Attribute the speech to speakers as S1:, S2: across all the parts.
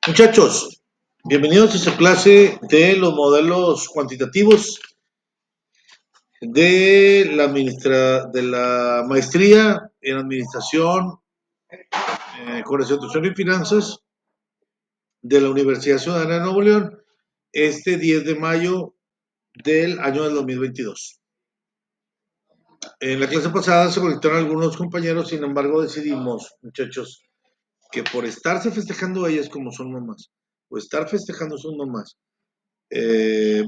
S1: Muchachos, bienvenidos a esta clase de los modelos cuantitativos de la maestría en administración, concentración y finanzas de la Universidad Ciudadana de Nuevo León, este 10 de mayo del año del 2022. En la clase pasada se conectaron algunos compañeros, sin embargo decidimos, muchachos, que por estarse festejando ellas como son mamás, o estar festejando sus mamás,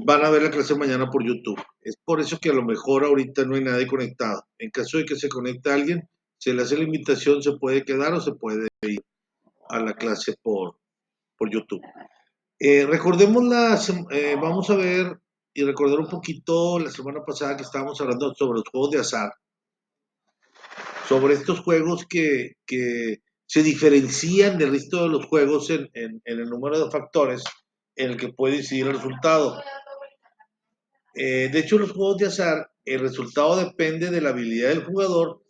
S1: van a ver la clase mañana por YouTube. Es por eso que a lo mejor ahorita no hay nadie conectado. En caso de que se conecte alguien, se le hace la invitación, se puede quedar o se puede ir a la clase por YouTube. Recordemos vamos a ver y recordar un poquito la semana pasada que estábamos hablando sobre los juegos de azar, sobre estos juegos que se diferencian del resto de los juegos en el número de factores en el que puede incidir el resultado. De hecho, los juegos de azar, el resultado depende de la habilidad del jugador,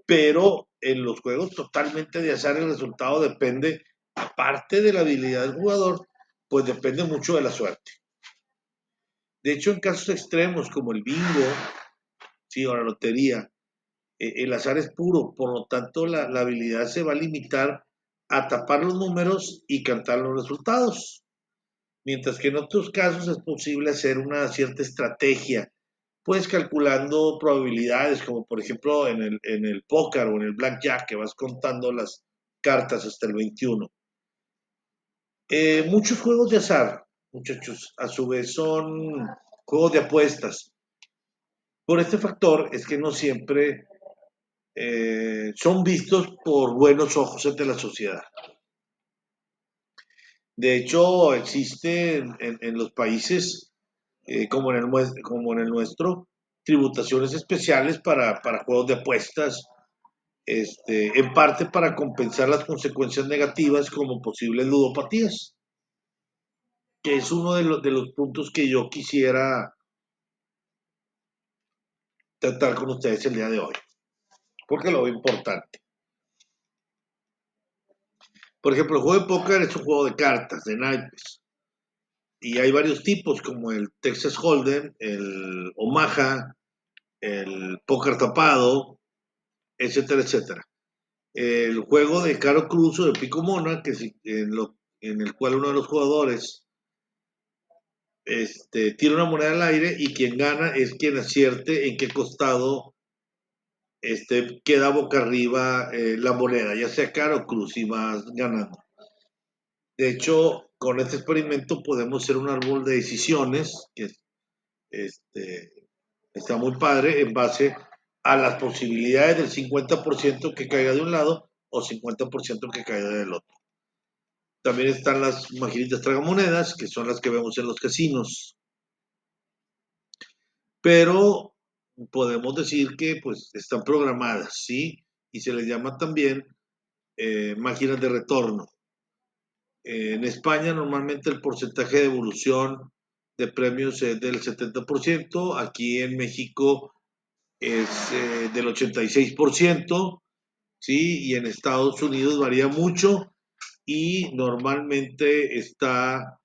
S1: pero en los juegos totalmente de azar el resultado depende, aparte de la habilidad del jugador, pues depende mucho de la suerte. De hecho, en casos extremos como el bingo, sí, o la lotería, el azar es puro, por lo tanto la habilidad se va a limitar a tapar los números y cantar los resultados. Mientras que en otros casos es posible hacer una cierta estrategia, pues calculando probabilidades, como por ejemplo en el póker o en el blackjack, que vas contando las cartas hasta el 21. Muchos juegos de azar, muchachos, a su vez son juegos de apuestas. Por este factor es que no siempre son vistos por buenos ojos ante la sociedad. De hecho, existe en los países como en el nuestro, tributaciones especiales para juegos de apuestas, en parte para compensar las consecuencias negativas como posibles ludopatías, que es uno de los puntos que yo quisiera tratar con ustedes el día de hoy, porque lo veo importante. Por ejemplo, el juego de póker es un juego de cartas, de naipes, y hay varios tipos como el Texas Hold'em, el Omaha, el póker tapado, etcétera, etcétera. El juego de Caro Cruz o de Pico Mona, en el cual uno de los jugadores tira una moneda al aire y quien gana es quien acierte en qué costado queda boca arriba la moneda, ya sea Caro o Cruz, y vas ganando. De hecho, con este experimento podemos hacer un árbol de decisiones que este, está muy padre en base a las posibilidades del 50% que caiga de un lado o 50% que caiga del otro. También están las maquinitas tragamonedas, que son las que vemos en los casinos. Pero podemos decir que pues están programadas, ¿sí? Y se les llama también máquinas de retorno. En España normalmente el porcentaje de evolución de premios es del 70%, aquí en México es del 86%, ¿sí? Y en Estados Unidos varía mucho y normalmente está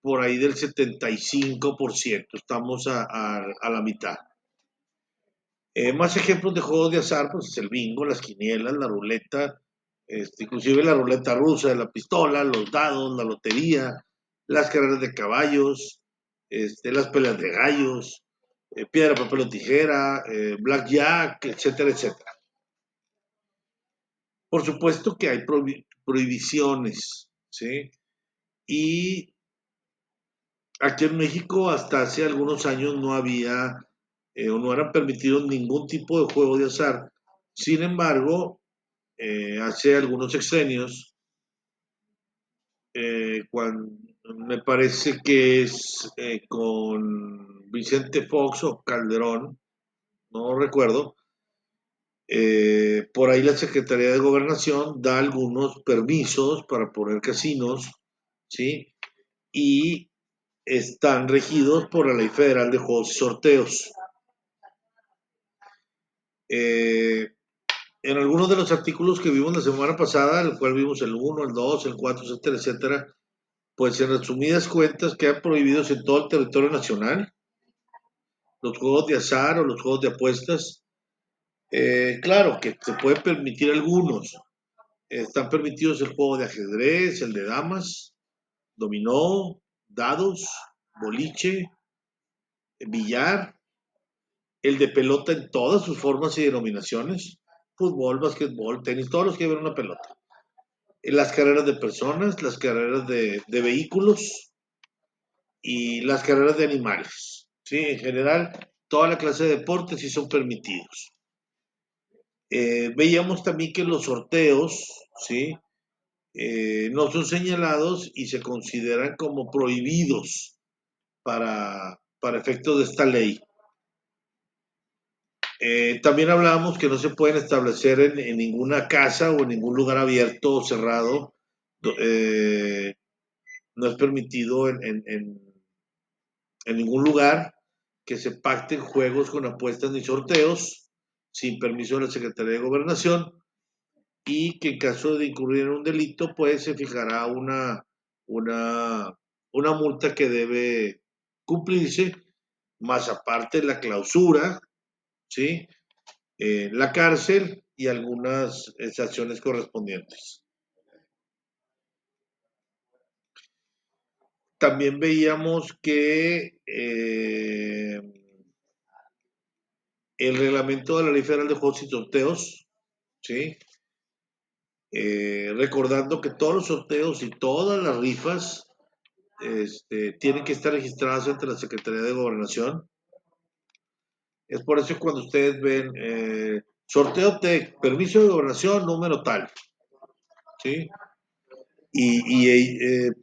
S1: por ahí del 75%, estamos a la mitad. Más ejemplos de juegos de azar, pues es el bingo, las quinielas, la ruleta, inclusive la ruleta rusa, la pistola, los dados, la lotería, las carreras de caballos, las peleas de gallos, piedra, papel o tijera, blackjack, etcétera, etcétera. Por supuesto que hay prohibiciones, ¿sí? Y aquí en México hasta hace algunos años no había o no eran permitidos ningún tipo de juego de azar. Sin embargo, hace algunos sexenios, me parece que es con Vicente Fox o Calderón, no recuerdo, por ahí la Secretaría de Gobernación da algunos permisos para poner casinos, ¿sí? Y están regidos por la Ley Federal de Juegos y Sorteos. En algunos de los artículos que vimos la semana pasada, el cual vimos el 1, el 2, el 4, etcétera, etcétera, pues en resumidas cuentas quedan prohibidos en todo el territorio nacional los juegos de azar o los juegos de apuestas. Claro que se pueden permitir algunos. Están permitidos el juego de ajedrez, el de damas, dominó, dados, boliche, billar, el de pelota en todas sus formas y denominaciones, fútbol, básquetbol, tenis, todos los que llevan una pelota. Las carreras de personas, las carreras de vehículos y las carreras de animales. ¿Sí? En general, toda la clase de deportes sí son permitidos. Veíamos también que los sorteos, ¿sí? No son señalados y se consideran como prohibidos para efectos de esta ley. También hablábamos que no se pueden establecer en ninguna casa o en ningún lugar abierto o cerrado. eh, no es permitido en ningún lugar que se pacten juegos con apuestas ni sorteos sin permiso de la Secretaría de Gobernación y que en caso de incurrir en un delito, pues se fijará una, una multa que debe cumplirse, más aparte la clausura, ¿sí? La cárcel y algunas sanciones correspondientes. También veíamos que el reglamento de la Ley Federal de Juegos y Sorteos, ¿sí? Recordando que todos los sorteos y todas las rifas tienen que estar registradas ante la Secretaría de Gobernación. Es por eso que cuando ustedes ven sorteo TEC, permiso de gobernación, número tal, ¿sí?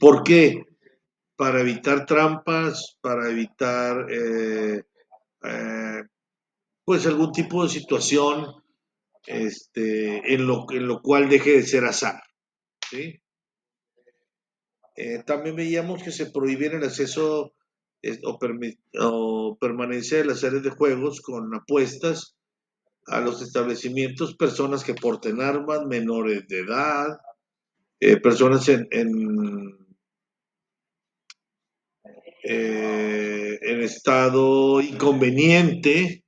S1: ¿Por qué? Para evitar trampas, para evitar eh, pues algún tipo de situación en lo cual deje de ser azar, ¿sí? También veíamos que se prohibía el acceso o permanencia de las áreas de juegos con apuestas a los establecimientos, personas que porten armas, menores de edad, personas en estado inconveniente,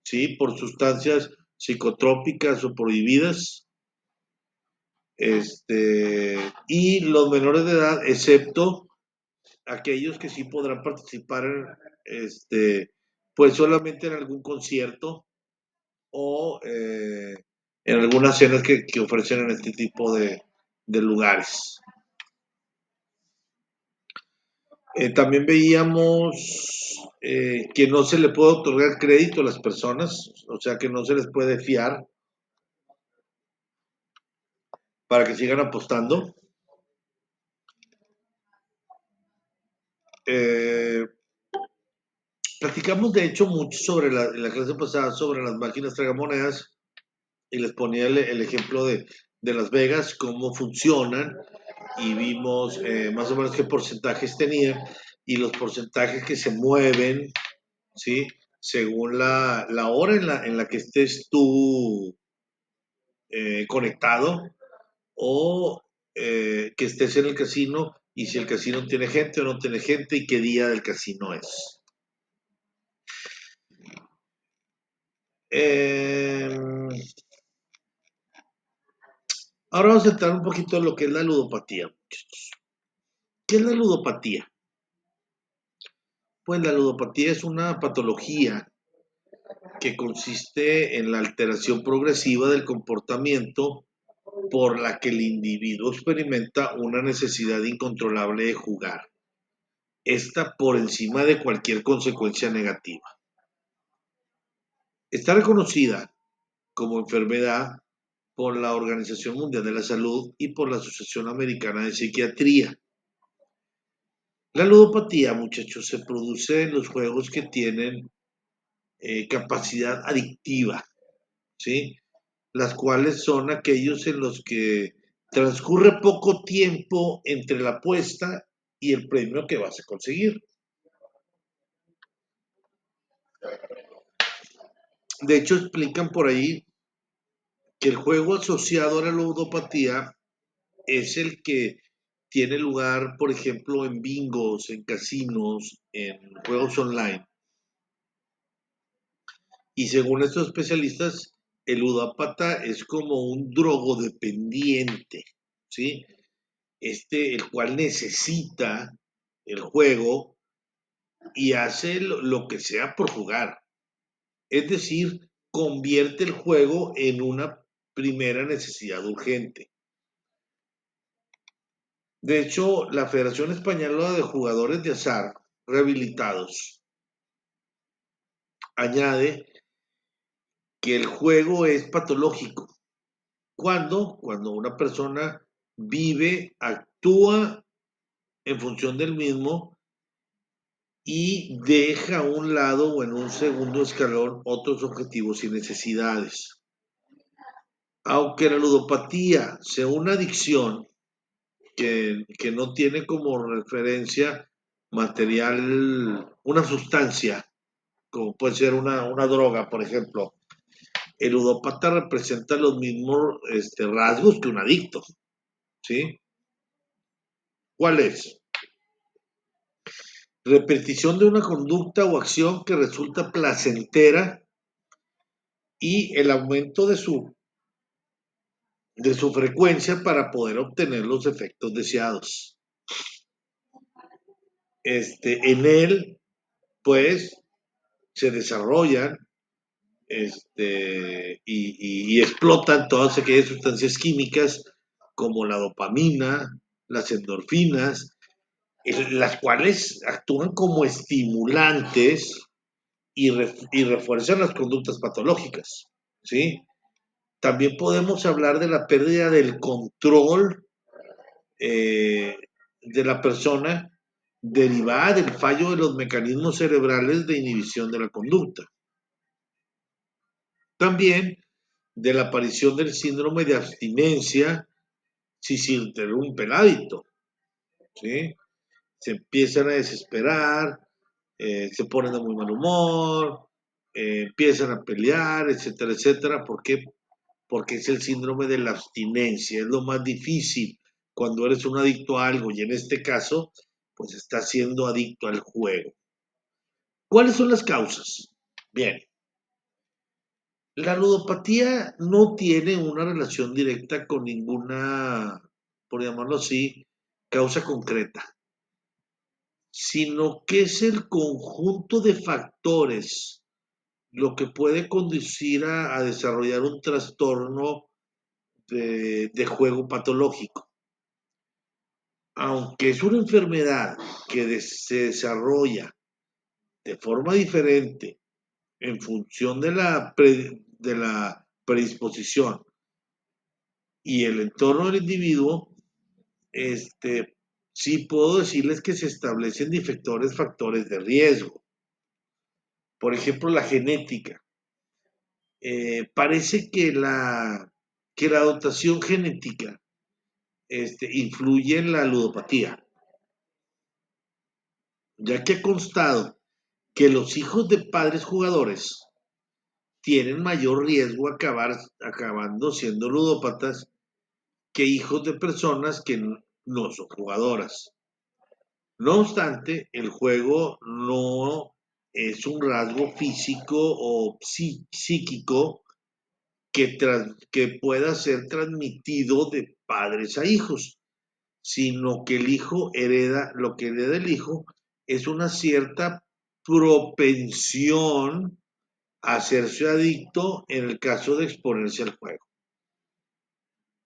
S1: ¿sí? Por sustancias psicotrópicas o prohibidas, y los menores de edad, excepto aquellos que sí podrán participar pues solamente en algún concierto o en algunas cenas que ofrecen en este tipo de lugares. También veíamos que no se le puede otorgar crédito a las personas, o sea que no se les puede fiar para que sigan apostando. Eh, Platicamos de hecho mucho sobre la clase pasada sobre las máquinas tragamonedas y les ponía el ejemplo de Las Vegas, cómo funcionan y vimos más o menos qué porcentajes tenían y los porcentajes que se mueven, ¿sí? Según la hora en la que estés tú conectado o que estés en el casino y si el casino tiene gente o no tiene gente y qué día del casino es. Eh, Ahora vamos a entrar un poquito en lo que es la ludopatía, muchachos. ¿Qué es la ludopatía? Pues la ludopatía es una patología que consiste en la alteración progresiva del comportamiento por la que el individuo experimenta una necesidad incontrolable de jugar. Esta por encima de cualquier consecuencia negativa. Está reconocida como enfermedad por la Organización Mundial de la Salud y por la Asociación Americana de Psiquiatría. La ludopatía, muchachos, se produce en los juegos que tienen capacidad adictiva, ¿sí? Las cuales son aquellos en los que transcurre poco tiempo entre la apuesta y el premio que vas a conseguir. De hecho, explican por ahí que el juego asociado a la ludopatía es el que tiene lugar, por ejemplo, en bingos, en casinos, en juegos online. Y según estos especialistas, el ludópata es como un drogodependiente, ¿sí? El cual necesita el juego y hace lo que sea por jugar. Es decir, convierte el juego en una primera necesidad urgente. De hecho, la Federación Española de Jugadores de Azar Rehabilitados añade que el juego es patológico. ¿Cuándo? Cuando una persona vive, actúa en función del mismo y deja a un lado o en un segundo escalón otros objetivos y necesidades. Aunque la ludopatía sea una adicción que no tiene como referencia material, una sustancia, como puede ser una droga, por ejemplo, el ludópata representa los mismos rasgos que un adicto, ¿sí? ¿Cuál es? Repetición de una conducta o acción que resulta placentera y el aumento de su frecuencia para poder obtener los efectos deseados. En él, pues, se desarrollan y explotan todas aquellas sustancias químicas como la dopamina, las endorfinas, las cuales actúan como estimulantes y refuerzan las conductas patológicas, ¿sí? También podemos hablar de la pérdida del control de la persona derivada del fallo de los mecanismos cerebrales de inhibición de la conducta. También de la aparición del síndrome de abstinencia si se interrumpe el hábito, ¿sí? Se empiezan a desesperar, se ponen de muy mal humor, empiezan a pelear, etcétera, etcétera. ¿Por qué? Porque es el síndrome de la abstinencia, es lo más difícil cuando eres un adicto a algo y en este caso, pues estás siendo adicto al juego. ¿Cuáles son las causas? Bien, la ludopatía no tiene una relación directa con ninguna, por llamarlo así, causa concreta, sino que es el conjunto de factores lo que puede conducir a desarrollar un trastorno de juego patológico. Aunque es una enfermedad que se desarrolla de forma diferente en función de la predisposición y el entorno del individuo, sí puedo decirles que se establecen diferentes factores de riesgo. Por ejemplo, la genética. Parece que la dotación genética influye en la ludopatía, ya que ha constado que los hijos de padres jugadores tienen mayor riesgo acabando siendo ludópatas que hijos de personas que no son jugadoras. No obstante, el juego no es un rasgo físico o psíquico que pueda ser transmitido de padres a hijos, sino que lo que hereda el hijo es una cierta propensión a hacerse adicto en el caso de exponerse al juego.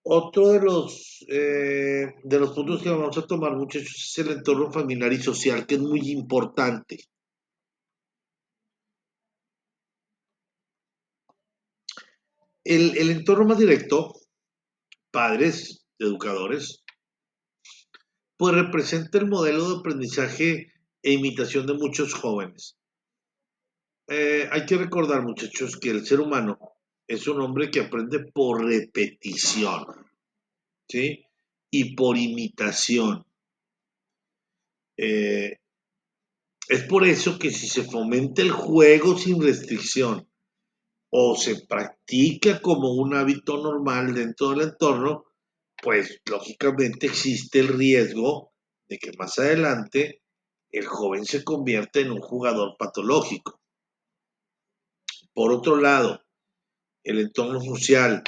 S1: Otro de los puntos que vamos a tomar, muchachos, es el entorno familiar y social, que es muy importante. El entorno más directo, padres, educadores, pues representa el modelo de aprendizaje e imitación de muchos jóvenes. Hay que recordar, muchachos, que el ser humano es un hombre que aprende por repetición, ¿sí? Y por imitación. Eh, es por eso que si se fomenta el juego sin restricción, o se practica como un hábito normal dentro del entorno, pues lógicamente existe el riesgo de que más adelante el joven se convierta en un jugador patológico. Por otro lado, el entorno social,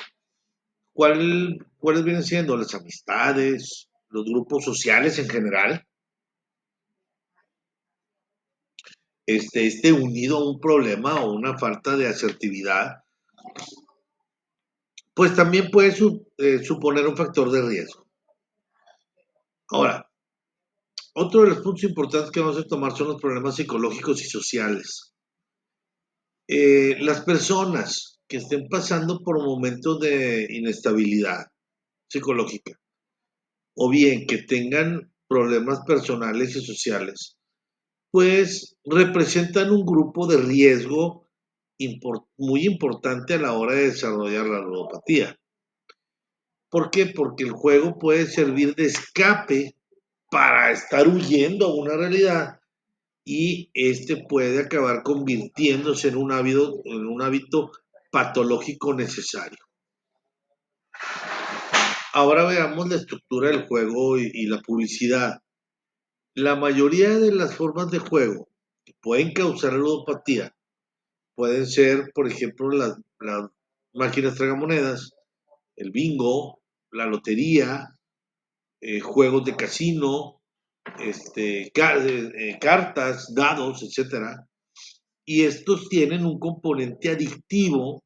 S1: ¿cuáles vienen siendo las amistades, los grupos sociales en general? Unido a un problema o una falta de asertividad, pues también puede suponer un factor de riesgo. Ahora, otro de los puntos importantes que vamos a tomar son los problemas psicológicos y sociales. Las personas que estén pasando por momentos de inestabilidad psicológica o bien que tengan problemas personales y sociales, pues representan un grupo de riesgo muy importante a la hora de desarrollar la ludopatía. ¿Por qué? Porque el juego puede servir de escape para estar huyendo a una realidad y puede acabar convirtiéndose en un hábito patológico necesario. Ahora veamos la estructura del juego y la publicidad. La mayoría de las formas de juego que pueden causar ludopatía pueden ser, por ejemplo, las máquinas tragamonedas, el bingo, la lotería, juegos de casino, cartas, dados, etcétera. Y estos tienen un componente adictivo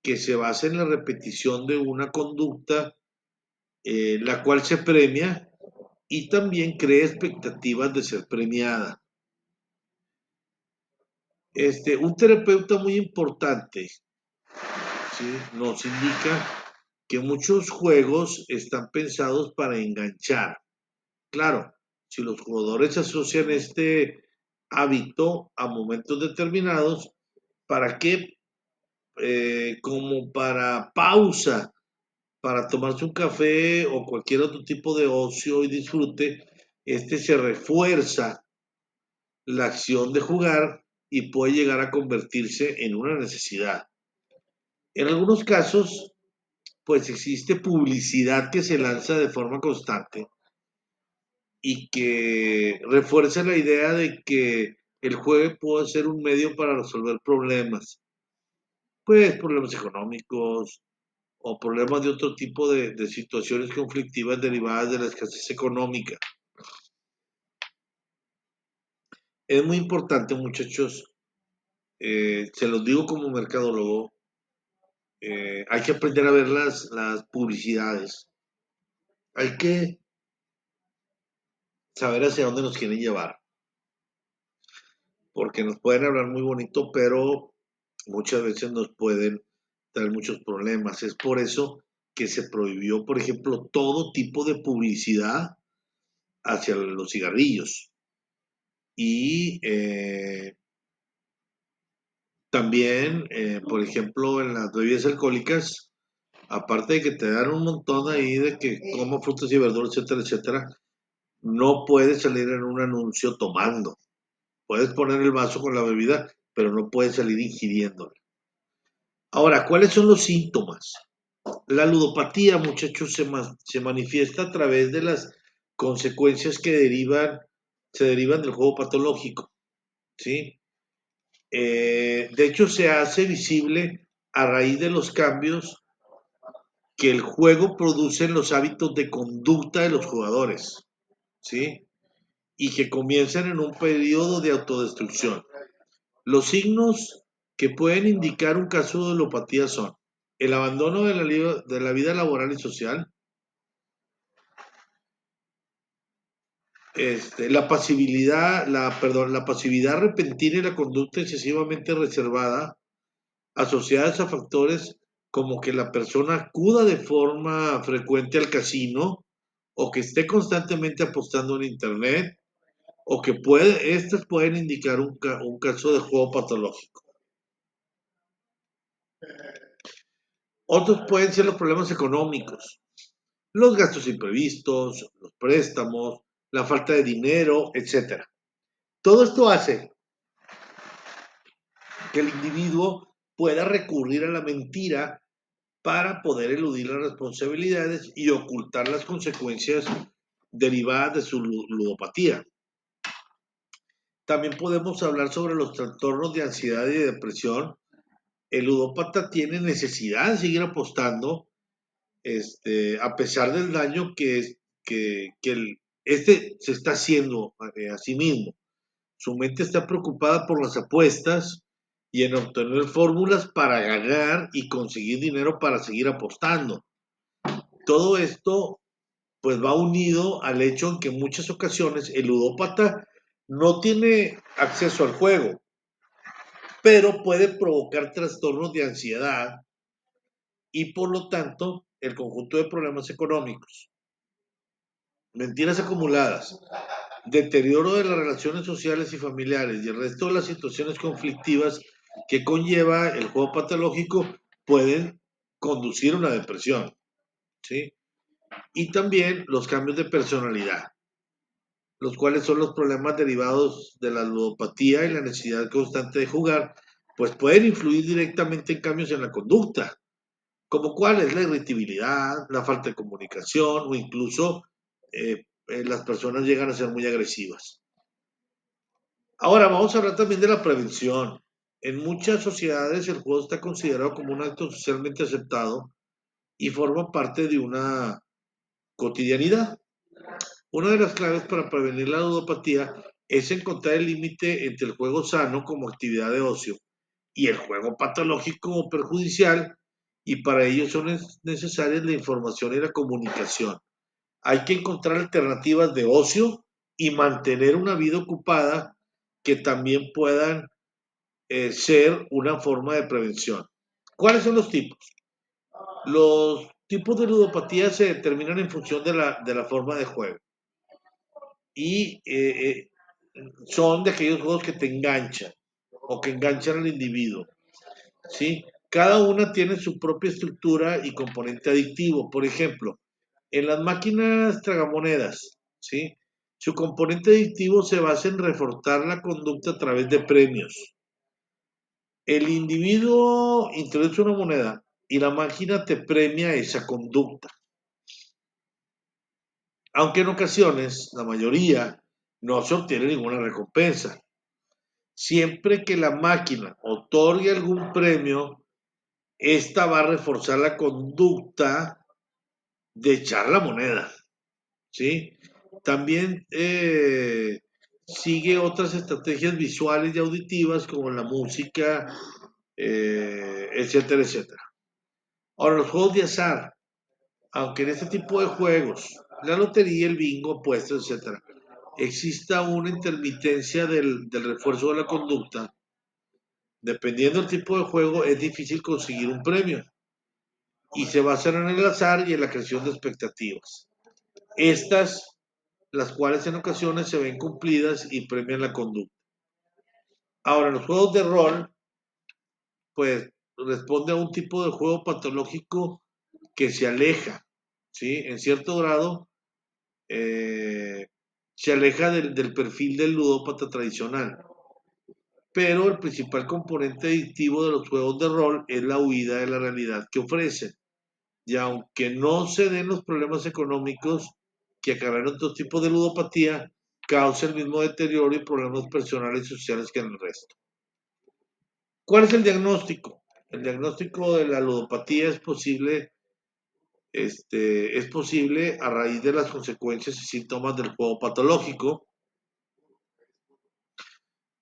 S1: que se basa en la repetición de una conducta, la cual se premia y también crea expectativas de ser premiada. Un terapeuta muy importante, ¿sí?, nos indica que muchos juegos están pensados para enganchar. Claro, si los jugadores asocian este hábito a momentos determinados, ¿para qué? Como para pausa, para tomarse un café o cualquier otro tipo de ocio y disfrute, se refuerza la acción de jugar y puede llegar a convertirse en una necesidad. En algunos casos, pues existe publicidad que se lanza de forma constante y que refuerza la idea de que el juego puede ser un medio para resolver problemas, pues problemas económicos o problemas de otro tipo de situaciones conflictivas derivadas de la escasez económica. Es muy importante, muchachos, se los digo como mercadólogo, hay que aprender a ver las publicidades, hay que saber hacia dónde nos quieren llevar, porque nos pueden hablar muy bonito, pero muchas veces nos pueden traer muchos problemas. Es por eso que se prohibió, por ejemplo, todo tipo de publicidad hacia los cigarrillos. Y también, por ejemplo, en las bebidas alcohólicas, aparte de que te dan un montón ahí de que coma frutas y verduras, etcétera, etcétera, no puedes salir en un anuncio tomando. Puedes poner el vaso con la bebida, pero no puedes salir ingiriéndola. Ahora, ¿cuáles son los síntomas? La ludopatía, muchachos, se manifiesta a través de las consecuencias que se derivan del juego patológico, ¿sí? De hecho, se hace visible a raíz de los cambios que el juego produce en los hábitos de conducta de los jugadores, ¿sí? Y que comienzan en un periodo de autodestrucción. Los signos que pueden indicar un caso de ludopatía son el abandono de la vida laboral y social, la pasividad repentina y la conducta excesivamente reservada, asociadas a factores como que la persona acuda de forma frecuente al casino o que esté constantemente apostando en internet o que estas pueden indicar un caso de juego patológico. Otros pueden ser los problemas económicos, los gastos imprevistos, los préstamos, la falta de dinero, etc. Todo esto hace que el individuo pueda recurrir a la mentira para poder eludir las responsabilidades y ocultar las consecuencias derivadas de su ludopatía. También podemos hablar sobre los trastornos de ansiedad y de depresión. El ludópata tiene necesidad de seguir apostando, a pesar del daño este se está haciendo a sí mismo. Su mente está preocupada por las apuestas y en obtener fórmulas para ganar y conseguir dinero para seguir apostando. Todo esto pues va unido al hecho en que en muchas ocasiones el ludópata no tiene acceso al juego, pero puede provocar trastornos de ansiedad y por lo tanto el conjunto de problemas económicos, mentiras acumuladas, deterioro de las relaciones sociales y familiares y el resto de las situaciones conflictivas que conlleva el juego patológico pueden conducir a una depresión, ¿sí? Y también los cambios de personalidad, los cuales son los problemas derivados de la ludopatía y la necesidad constante de jugar, pues pueden influir directamente en cambios en la conducta, como cuál es la irritabilidad, la falta de comunicación o incluso las personas llegan a ser muy agresivas. Ahora vamos a hablar también de la prevención. En muchas sociedades el juego está considerado como un acto socialmente aceptado y forma parte de una cotidianidad. Una de las claves para prevenir la ludopatía es encontrar el límite entre el juego sano como actividad de ocio y el juego patológico o perjudicial, y para ello son necesarias la información y la comunicación. Hay que encontrar alternativas de ocio y mantener una vida ocupada que también puedan ser una forma de prevención. ¿Cuáles son los tipos? Los tipos de ludopatía se determinan en función de la forma de juego y son de aquellos juegos que te enganchan o que enganchan al individuo, ¿sí? Cada una tiene su propia estructura y componente adictivo. Por ejemplo, en las máquinas tragamonedas, ¿sí? Su componente adictivo se basa en reforzar la conducta a través de premios. El individuo introduce una moneda y la máquina te premia esa conducta. Aunque en ocasiones, la mayoría, no se obtiene ninguna recompensa. Siempre que la máquina otorgue algún premio, esta va a reforzar la conducta de echar la moneda, ¿sí? También sigue otras estrategias visuales y auditivas como la música, etcétera, etcétera. Ahora, los juegos de azar, aunque en este tipo de juegos, la lotería, el bingo, apuestas, etcétera, exista una intermitencia del refuerzo de la conducta, dependiendo del tipo de juego, es difícil conseguir un premio y se basan en el azar y en la creación de expectativas. Estas, las cuales en ocasiones se ven cumplidas y premian la conducta. Ahora, los juegos de rol, pues responde a un tipo de juego patológico que se aleja, ¿sí? En cierto grado, se aleja del perfil del ludópata tradicional. Pero el principal componente adictivo de los juegos de rol es la huida de la realidad que ofrecen. Y aunque no se den los problemas económicos que acarrean otros tipos de ludopatía, causa el mismo deterioro y problemas personales y sociales que en el resto. ¿Cuál es el diagnóstico? El diagnóstico de la ludopatía es posible a raíz de las consecuencias y síntomas del juego patológico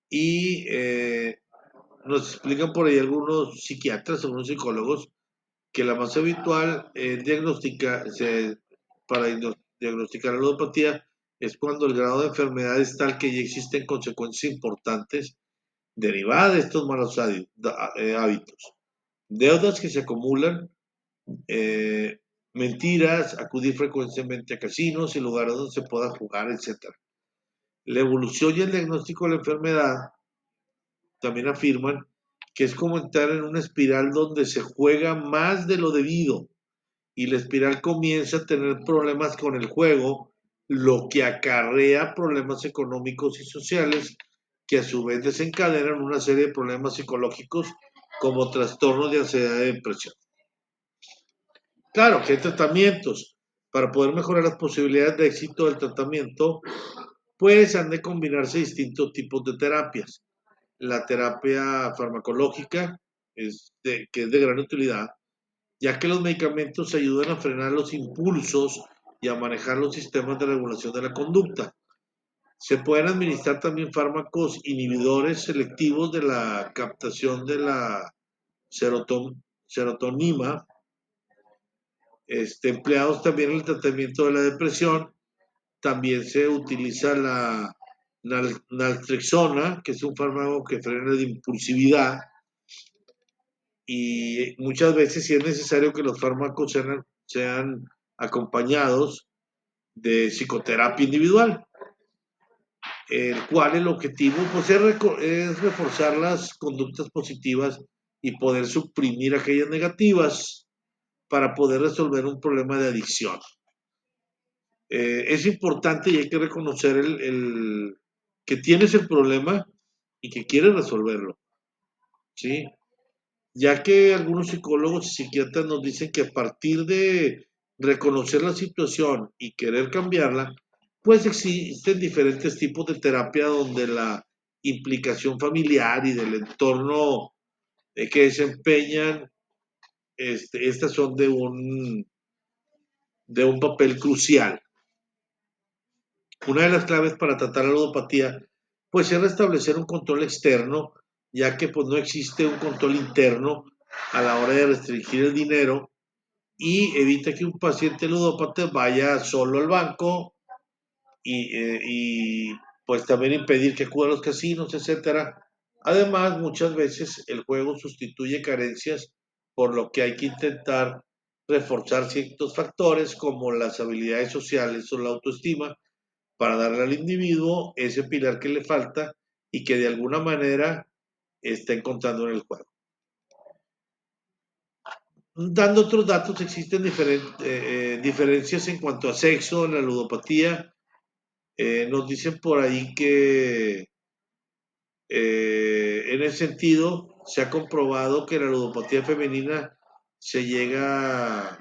S1: y nos explican por ahí algunos psiquiatras, algunos psicólogos, que la más habitual para diagnosticar la ludopatía es cuando el grado de enfermedad es tal que ya existen consecuencias importantes derivadas de estos malos hábitos. Deudas que se acumulan, eh, mentiras, acudir frecuentemente a casinos y lugares donde se pueda jugar, etc. La evolución y el diagnóstico de la enfermedad también afirman que es como entrar en una espiral donde se juega más de lo debido y la espiral comienza a tener problemas con el juego, lo que acarrea problemas económicos y sociales que a su vez desencadenan una serie de problemas psicológicos como trastornos de ansiedad y depresión. Claro que hay tratamientos. Para poder mejorar las posibilidades de éxito del tratamiento, pues han de combinarse distintos tipos de terapias. La terapia farmacológica, que es de gran utilidad, ya que los medicamentos ayudan a frenar los impulsos y a manejar los sistemas de regulación de la conducta. Se pueden administrar también fármacos inhibidores selectivos de la captación de la serotonina, empleados también en el tratamiento de la depresión. También se utiliza la naltrexona, que es un fármaco que frena la impulsividad, y muchas veces sí es necesario que los fármacos sean acompañados de psicoterapia individual, el cual el objetivo pues, es reforzar las conductas positivas y poder suprimir aquellas negativas para poder resolver un problema de adicción. Es importante y hay que reconocer que tienes el problema y que quieres resolverlo, ¿sí? Ya que algunos psicólogos y psiquiatras nos dicen que a partir de reconocer la situación y querer cambiarla, pues existen diferentes tipos de terapia donde la implicación familiar y del entorno que desempeñan, estas son de un papel crucial. Una de las claves para tratar la ludopatía, pues es restablecer un control externo, ya que pues no existe un control interno a la hora de restringir el dinero y evita que un paciente ludópata vaya solo al banco y pues también impedir que acuda a los casinos, etcétera. Además, muchas veces el juego sustituye carencias, por lo que hay que intentar reforzar ciertos factores como las habilidades sociales o la autoestima para darle al individuo ese pilar que le falta y que de alguna manera está encontrando en el juego. Dando otros datos, existen diferencias en cuanto a sexo en la ludopatía. Nos dicen por ahí que en ese sentido se ha comprobado que la ludopatía femenina se llega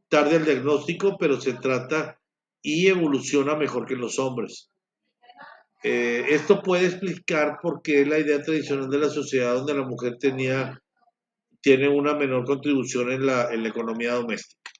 S1: tarde al diagnóstico, pero se trata y evoluciona mejor que en los hombres. Esto puede explicar por qué la idea tradicional de la sociedad donde la mujer tiene una menor contribución en la economía doméstica.